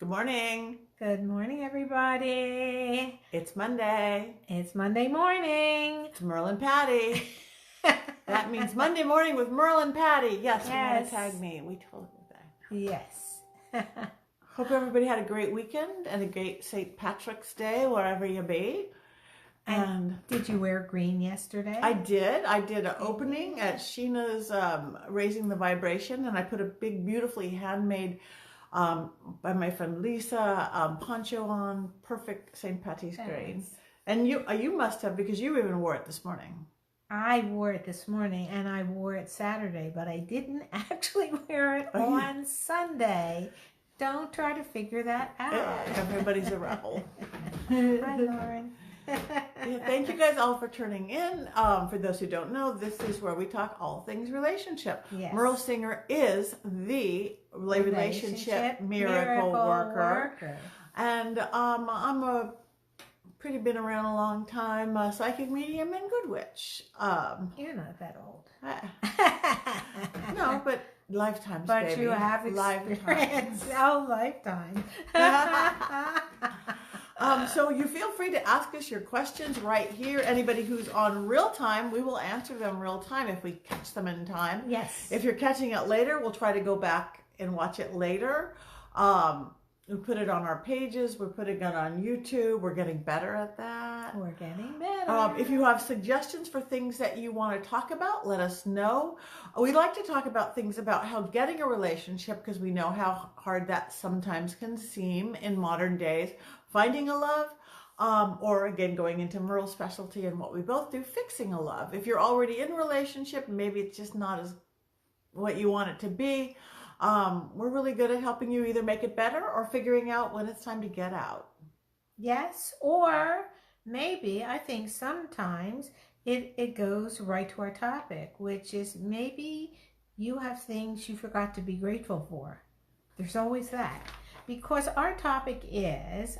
Good morning. Good morning, everybody. It's Monday. It's Monday morning. It's Merle and Patti. That means Monday morning with Merle and Patti. Yes, we want to tag me. We told you that. Yes. Hope everybody had a great weekend and a great St. Patrick's Day, wherever you be. And did you wear green yesterday? I did. I did an opening at Sheena's Raising the Vibration, and I put a big, beautifully handmade by my friend Lisa poncho on. Perfect St. Patty's green. And you must have, because you even wore it this morning. I wore it this morning and I wore it Saturday, but I didn't actually wear it on Sunday. Don't try to figure that out. Everybody's a rebel. Hi, Lauren. Thank you guys all for tuning in. For those who don't know, this is where we talk all things relationship. Yes. Merle Singer is the relationship miracle worker. And I'm a pretty been around a long time, psychic medium and good witch. You're not that old. No, but lifetimes, but baby. You have experience. Oh, lifetime. So you feel free to ask us your questions right here. Anybody who's on real time, we will answer them real time if we catch them in time. Yes. If you're catching it later, we'll try to go back and watch it later. We put it on our pages. We're putting it on YouTube. We're getting better at that. We're getting better. If you have suggestions for things that you want to talk about, let us know. We like to talk about things about how getting a relationship, because we know how hard that sometimes can seem in modern days. Finding a love, or again, going into Merle's specialty and what we both do, fixing a love. If you're already in a relationship, maybe it's just not as what you want it to be. We're really good at helping you either make it better or figuring out when it's time to get out. Yes, or maybe I think sometimes it goes right to our topic, which is maybe you have things you forgot to be grateful for. There's always that. Because our topic is,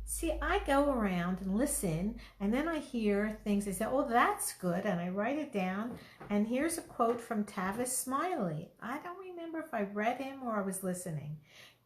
see, I go around and listen, and then I hear things. I say, oh, that's good, and I write it down. And here's a quote from Tavis Smiley. I don't remember if I read him or I was listening.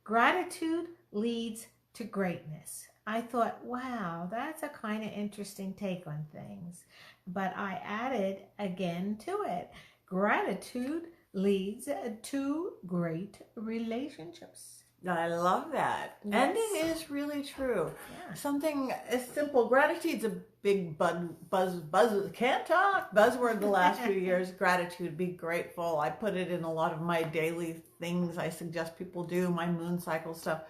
Gratitude leads to greatness. I thought, wow, that's a kind of interesting take on things. But I added again to it. Gratitude leads to great relationships. I love that. Yes. And it is really true. Yeah. Something as simple. Gratitude's a big can't talk buzzword the last few years. Gratitude, be grateful. I put it in a lot of my daily things I suggest people do, my moon cycle stuff.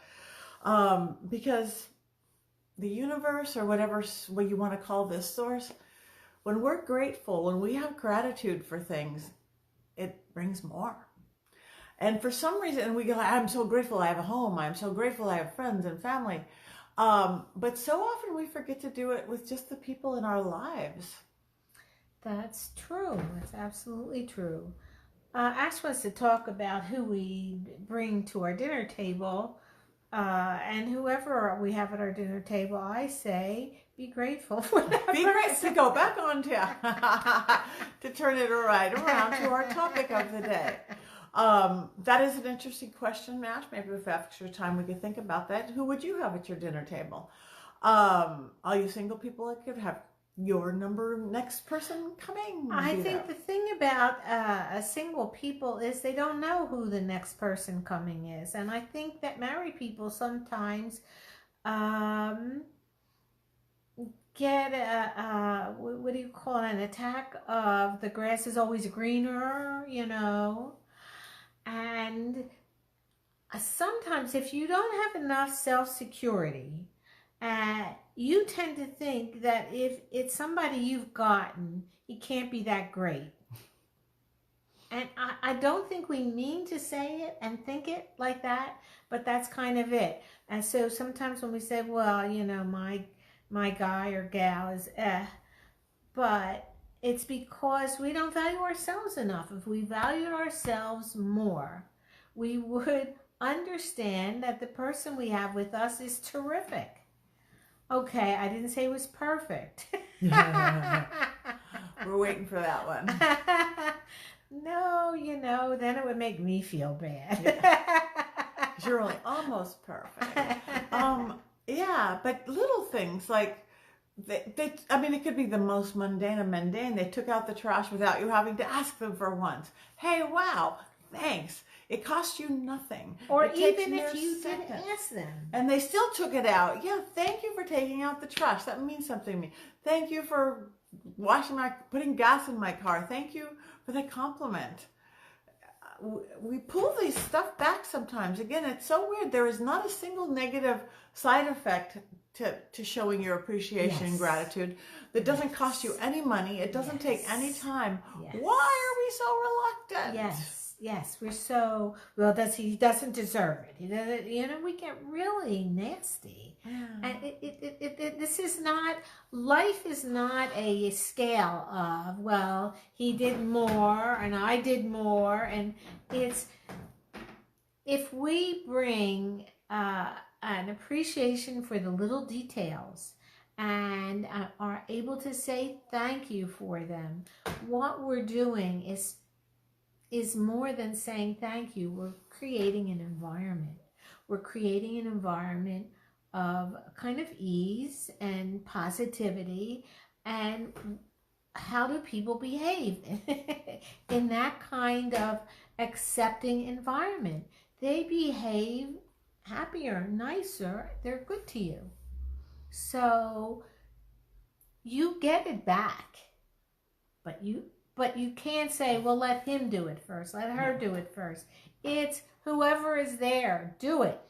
Because the universe, or whatever what you want to call this source, when we're grateful, when we have gratitude for things, it brings more. And for some reason, and we go, I'm so grateful I have a home. I'm so grateful I have friends and family. But so often we forget to do it with just the people in our lives. That's true. That's absolutely true. Ash wants to talk about who we bring to our dinner table. And whoever we have at our dinner table, I say, be grateful for that. Be grateful to go back on to turn it right around to our topic of the day. That is an interesting question, Matt. Maybe with extra time we could think about that. Who would you have at your dinner table? All you single people that could have your next person coming. I think the thing about single people is they don't know who the next person coming is. And I think that married people sometimes get what do you call it, an attack of the grass is always greener, you know. And sometimes if you don't have enough self-security, you tend to think that if it's somebody you've gotten, he can't be that great. And I don't think we mean to say it and think it like that, but that's kind of it. And so sometimes when we say, well, you know, my guy or gal is but it's because we don't value ourselves enough. If we valued ourselves more, we would understand that the person we have with us is terrific. Okay, I didn't say it was perfect. We're waiting for that one. No, you know, then it would make me feel bad. Yeah. Really, almost perfect. Yeah, but little things like I mean, it could be the most mundane of mundane. They took out the trash without you having to ask them for once. Hey, wow, thanks. It cost you nothing. Or It takes even if mere you didn't seconds. ask them. And they still took it out. Yeah, thank you for taking out the trash. That means something to me. Thank you for putting gas in my car. Thank you for the compliment. We pull these stuff back sometimes. Again, it's so weird. There is not a single negative side effect to showing your appreciation and gratitude that doesn't cost you any money. It doesn't take any time. Yes. Why are we so reluctant? Yes, we're so, well, he doesn't deserve it. He doesn't, we get really nasty. And this is not, life is not a scale of, well, he did more and I did more. And it's, if we bring an appreciation for the little details and are able to say thank you for them, what we're doing is more than saying thank you. We're creating an environment. We're creating an environment of kind of ease and positivity. And how do people behave in that kind of accepting environment? They behave happier, nicer. They're good to you. So you get it back, but you can't say, well, let him do it first. Let her do it first. It's whoever is there, do it.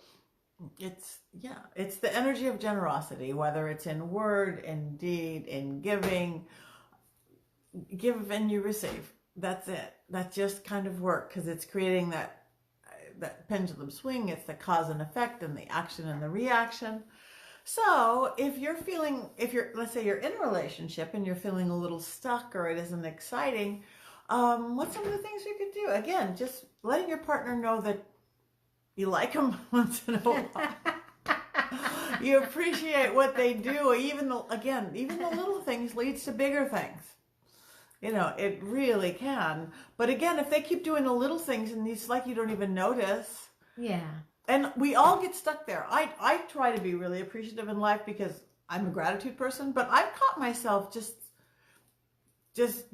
It's the energy of generosity, whether it's in word, in deed, in giving. Give and you receive. That's it. That just kind of work because it's creating that pendulum swing. It's the cause and effect and the action and the reaction. So if let's say you're in a relationship and you're feeling a little stuck or it isn't exciting, what's some of the things you could do? Again, just letting your partner know that you like them once in a while. You appreciate what they do. Even the little things leads to bigger things. It really can. But again, if they keep doing the little things and it's like you don't even notice. Yeah. And we all get stuck there. I try to be really appreciative in life because I'm a gratitude person, but I've caught myself just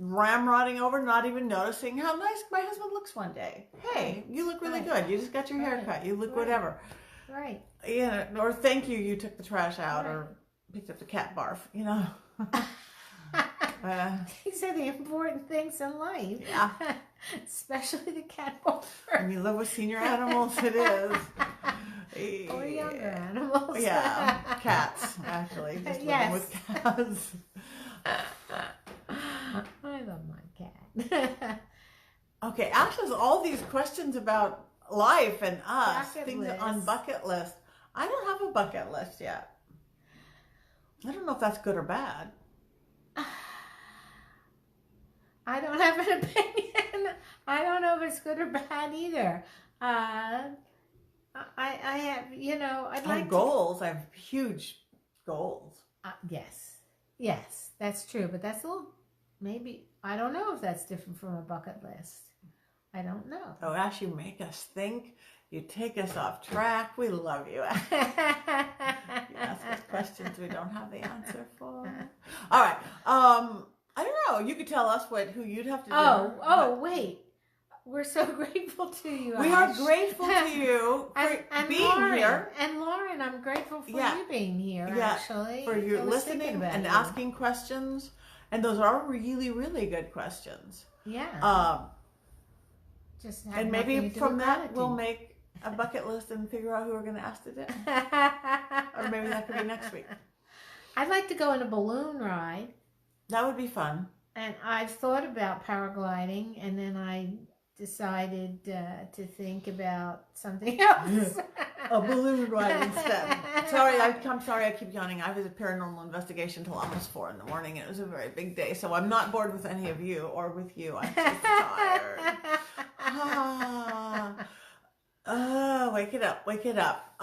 ramrodding over, not even noticing how nice my husband looks one day. Hey, you look really good. You just got your hair cut. You look whatever. Right. Yeah. Or thank you, you took the trash out or picked up the cat barf, These are the important things in life. Yeah. Especially the cat barf. When you live with senior animals, it is. Or younger animals. Yeah, cats, actually. Just living with cats. I love my cat. Okay, Ash has all these questions about life and us, things list. On bucket list. I don't have a bucket list yet. I don't know if that's good or bad. I don't have an opinion. I don't know if it's good or bad either. I have, I'd like goals. I have huge goals. Yes, that's true. But that's a little, maybe, I don't know if that's different from a bucket list. I don't know. Oh, Ash, you make us think. You take us off track. We love you. You ask us questions we don't have the answer for. All right. I don't know. You could tell us who you'd have to do. Wait. We're so grateful to you, We Ash. are grateful to you for and being Lauren, here. And Lauren, I'm grateful for you being here, actually. For you listening and asking questions. And those are really, really good questions. Yeah. Just have and maybe from that, gratitude. we'll make a bucket list and figure out who we're going to ask to do. Or maybe that could be next week. I'd like to go on a balloon ride. That would be fun. And I've thought about paragliding, and then I decided to think about something else. A balloon ride instead. I'm sorry I keep yawning. I was at Paranormal Investigation till almost 4 a.m. and it was a very big day. So I'm not bored with any of you or with you. I'm just tired. Wake it up.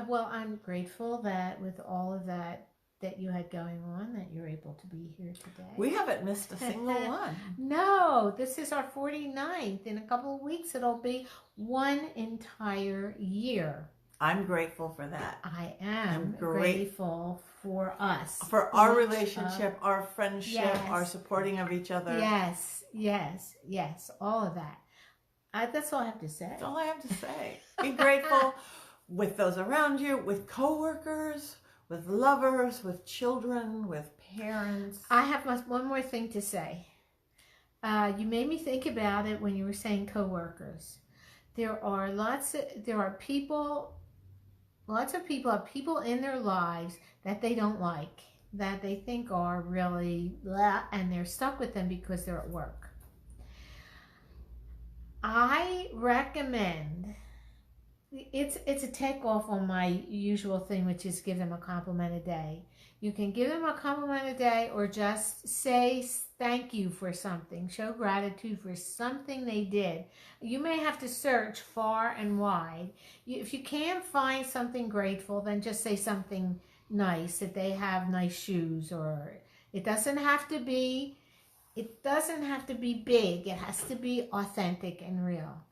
Well, I'm grateful that with all of that that you had going on that you're able to be here today. We haven't missed a single one. No, this is our 49th. In a couple of weeks, it'll be one entire year. I'm grateful for that. I am grateful for us. For our relationship, our friendship, yes. our supporting of each other. Yes, yes, yes, all of that. That's all I have to say. That's all I have to say. Be grateful with those around you, with coworkers, with lovers, with children, with parents. I have one more thing to say. You made me think about it when you were saying coworkers. There are people have people in their lives that they don't like, that they think are really blah, and they're stuck with them because they're at work. I recommend, it's a takeoff on my usual thing, which is give them a compliment a day. You can give them a compliment a day, or just say thank you for something. Show gratitude for something they did. You may have to search far and wide. If you can't find something grateful, then just say something nice, that they have nice shoes, or it doesn't have to be big. It has to be authentic and real.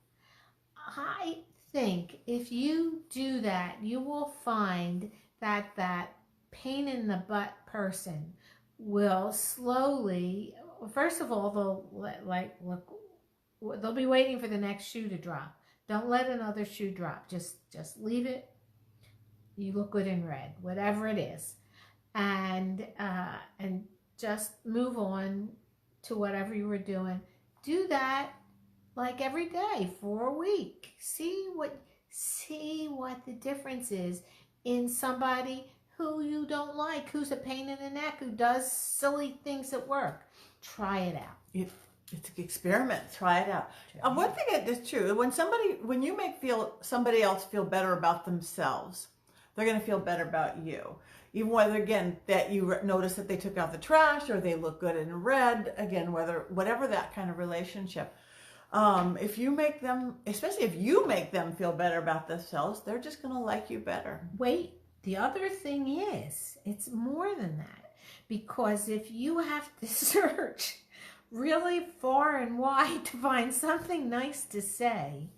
I think if you do that, you will find that that pain in the butt person will slowly, first of all, they'll be waiting for the next shoe to drop. Don't let another shoe drop. Just leave it. You look good in red, whatever it is, and just move on to whatever you were doing. Do that like every day for a week. See what the difference is in somebody who you don't like, who's a pain in the neck, who does silly things at work. Try it out. It's an experiment. Try it out. One thing that is true, when you make somebody else feel better about themselves, they're going to feel better about you. Even whether, again, that you notice that they took out the trash, or they look good in red, again, whatever that kind of relationship. If you make them, especially if you make them feel better about themselves, they're just going to like you better. Wait, the other thing is, it's more than that. Because if you have to search really far and wide to find something nice to say,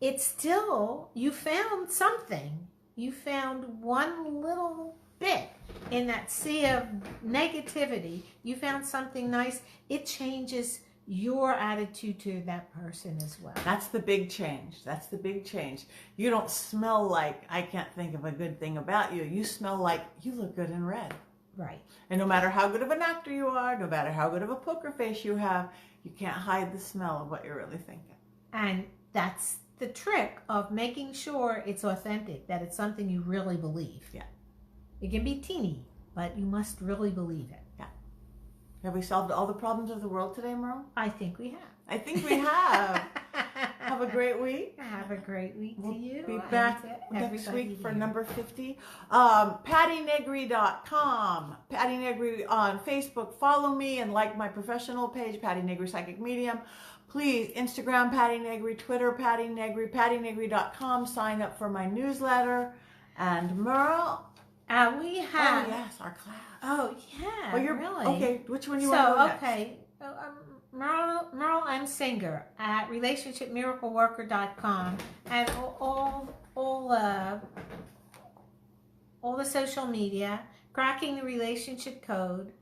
it's still, you found something. You found one little bit in that sea of negativity. You found something nice. It changes your attitude to that person as well. That's the big change. That's the big change. You don't smell like, I can't think of a good thing about you. You smell like you look good in red. Right. And no matter how good of an actor you are, no matter how good of a poker face you have, you can't hide the smell of what you're really thinking. And that's the trick of making sure it's authentic, that it's something you really believe. Yeah. It can be teeny, but you must really believe it. Yeah. Have we solved all the problems of the world today, Merle? I think we have. I think we have. Have a great week. Have a great week to you. We'll be back next week for number 50. PattiNegri.com. Patti Negri on Facebook. Follow me and like my professional page, Patti Negri Psychic Medium. Please, Instagram, Patti Negri, Twitter, Patti Negri, PattiNegri.com. Sign up for my newsletter. And Merle? We have... Oh, yes, our class. Oh, yeah, really? Okay, which one you want to go next? Okay. Merle M. Singer at relationshipmiracleworker.com, and all the social media, cracking the relationship code.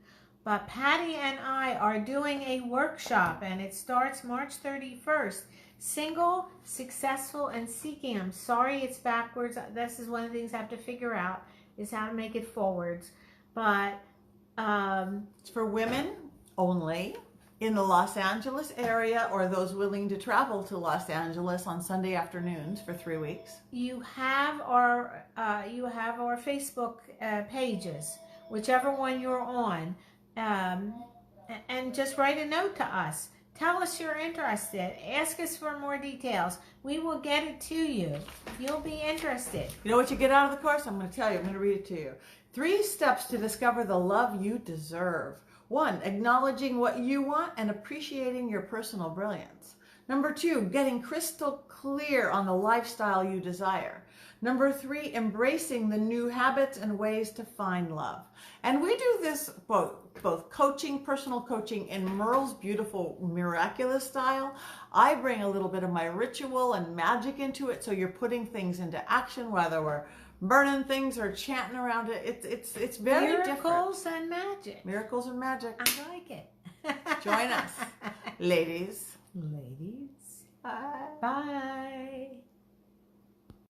But Patti and I are doing a workshop, and it starts March 31st. Single, successful, and seeking. I'm sorry it's backwards. This is one of the things I have to figure out, is how to make it forwards. But it's for women only in the Los Angeles area, or those willing to travel to Los Angeles on Sunday afternoons for 3 weeks. You have our Facebook pages, whichever one you're on. And just write a note to us. Tell us you're interested. Ask us for more details. We will get it to you. You'll be interested. You know what you get out of the course? I'm going to tell you. I'm going to read it to you. 3 steps to discover the love you deserve. 1, acknowledging what you want and appreciating your personal brilliance. Number 2, getting crystal clear on the lifestyle you desire. Number 3, embracing the new habits and ways to find love. And we do this both coaching, personal coaching, in Merle's beautiful, miraculous style. I bring a little bit of my ritual and magic into it, so you're putting things into action, whether we're burning things or chanting around it. It's very different. Miracles and magic. Miracles and magic. I like it. Join us, ladies. Ladies. Bye. Bye.